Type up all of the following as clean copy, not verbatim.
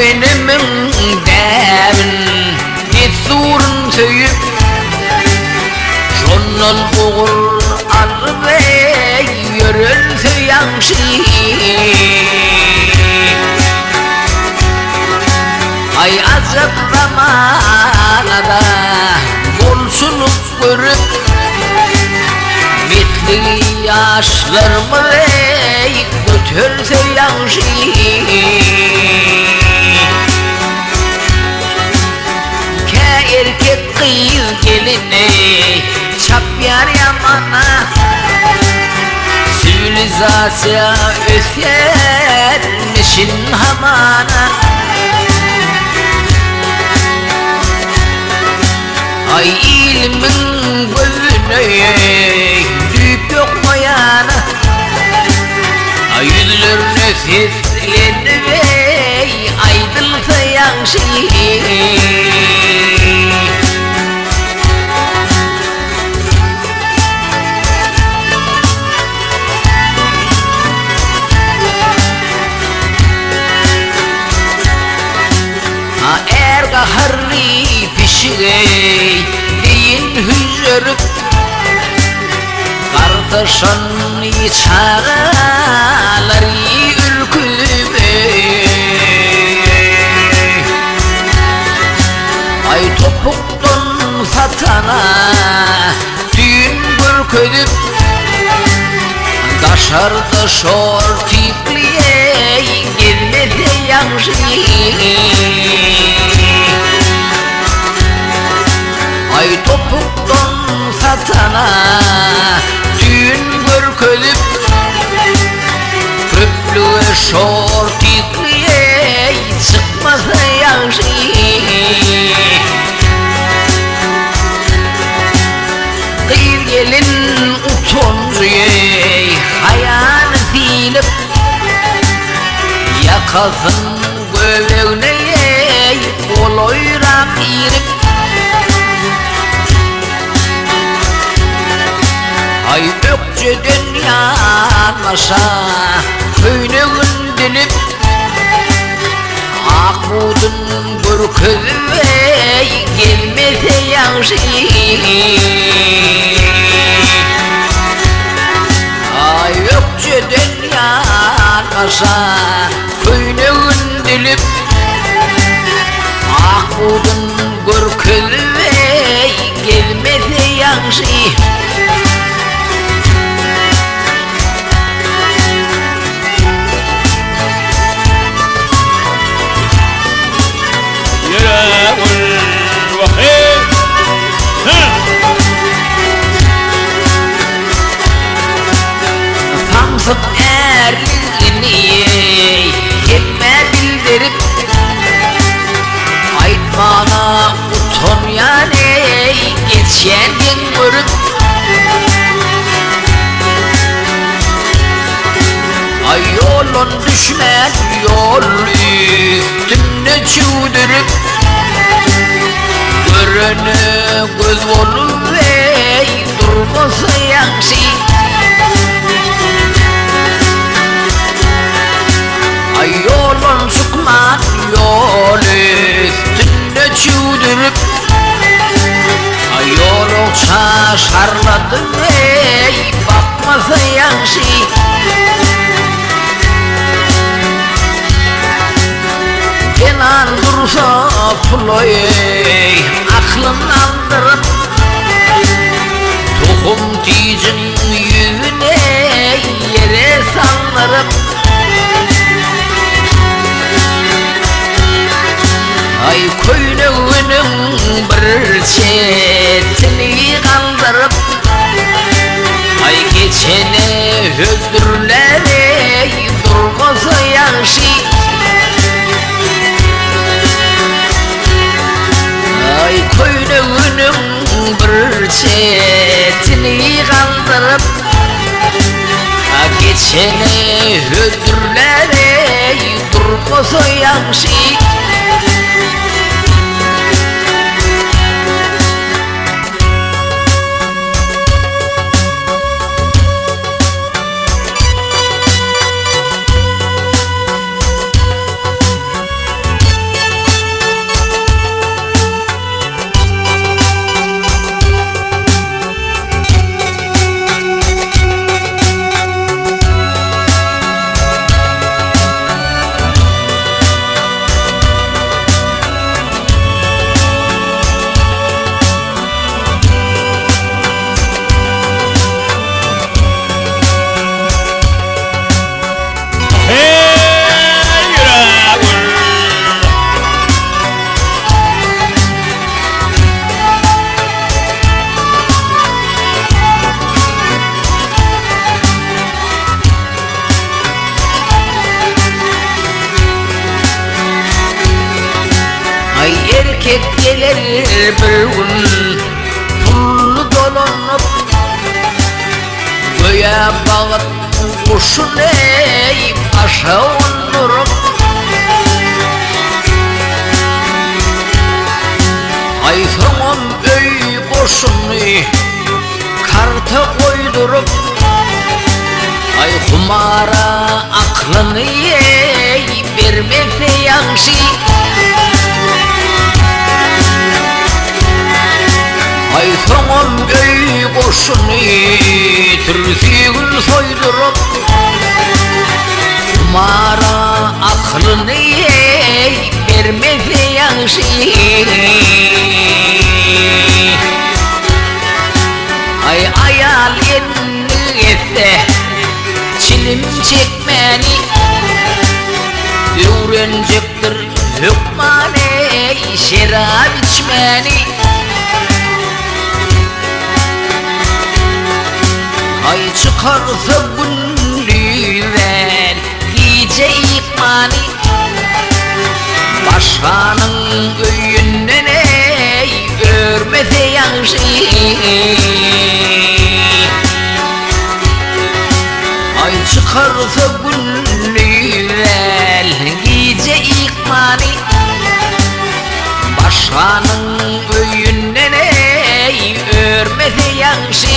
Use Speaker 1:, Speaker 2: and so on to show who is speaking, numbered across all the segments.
Speaker 1: Türkmenimin devin yetsurun söyüp şonol uğur arve yörün söyyanşı ay azap zamanada bolsunup görüp mitli yaşlarımı götürse yanşı erkek kız geline çap yar yamana sivilizasya ösermişin hamana ay ilmin gözüne düp yok mayana ay yüzler nefislerini ve aydılsa yanşı harri pişirey deyin hüzürüp kardeşan çağaları ürküp ay topuktan satana düğün bürküdüp kaşarda şortikliye girmede yanşı ay topuktan satana düğün bürkülüp krüplü şortikliye çıkmasa yanşı kıyır gelin utoncuye hayal silip yakasın göbeğine koloyrak irip ay ökçeden yanlaşa köyünün dilip akudun bürküve gelmese yanşı ay ökçeden yanlaşa köyünün dilip akudun bürküve gelmese yanşı Samsık erliğini kelime bildirip aytmana uton yani geçendin görüp ay yolun düşmez yol üstüne çuğdürüp görünü göz olup durması yanşı ay yolun çıkmaz yol üstüne çuğdürüp ay yolu şaşarladı bakmasa yanşı kenar dursa puloy aklın aldırıp tohum tizin yüzüne yere sallarıp ay koynağının bir çetini kaldırıp ay geçene hüzdürleri durmasa yanşı ay koynağının bir çetini kaldırıp geçene öldürlere durmasa yanşı. Ay erkek gelir bir gün pullu dolanıp göğe bağıp kuşun eğip aşağı onurup ay tamam öy boşunu karta koydurup ay kumara aklını yiyip vermekle yanşı. Ay tamam göy boşunu türsüğün soydurup kumara aklını yiyip vermekle yanşı. Ay ayal yenini etse çilim çekmeni öğrenecektir hükmane şerab içmeni. Ay çıkarsa gündüzden gece ikmani başkanın köyünden ey örmese yanşı. Ay çıkarsa gündüzden gece ikmani başkanın köyünden ey örmese yanşı.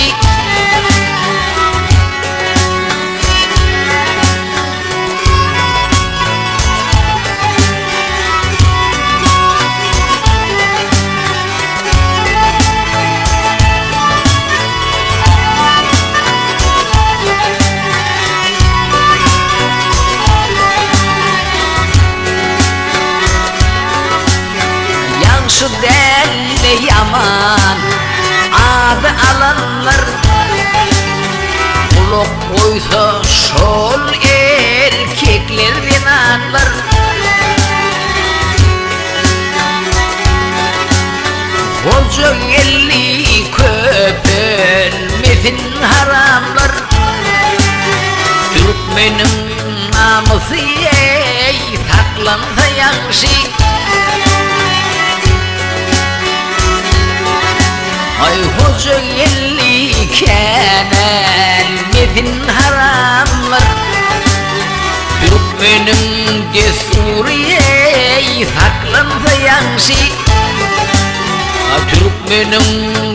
Speaker 1: Şu deli yaman adı alanlar kulak koysa şol erkeklerden anlar. Koca elli köpülmesin haramlar Türkmenin namusu ey saklansa yanşı. Ay hoca yelliyken elmedin haramlar Türkmenin desturiyey saklansa yanşı. Türkmenin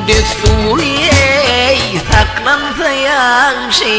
Speaker 1: desturiyey saklansa yanşı.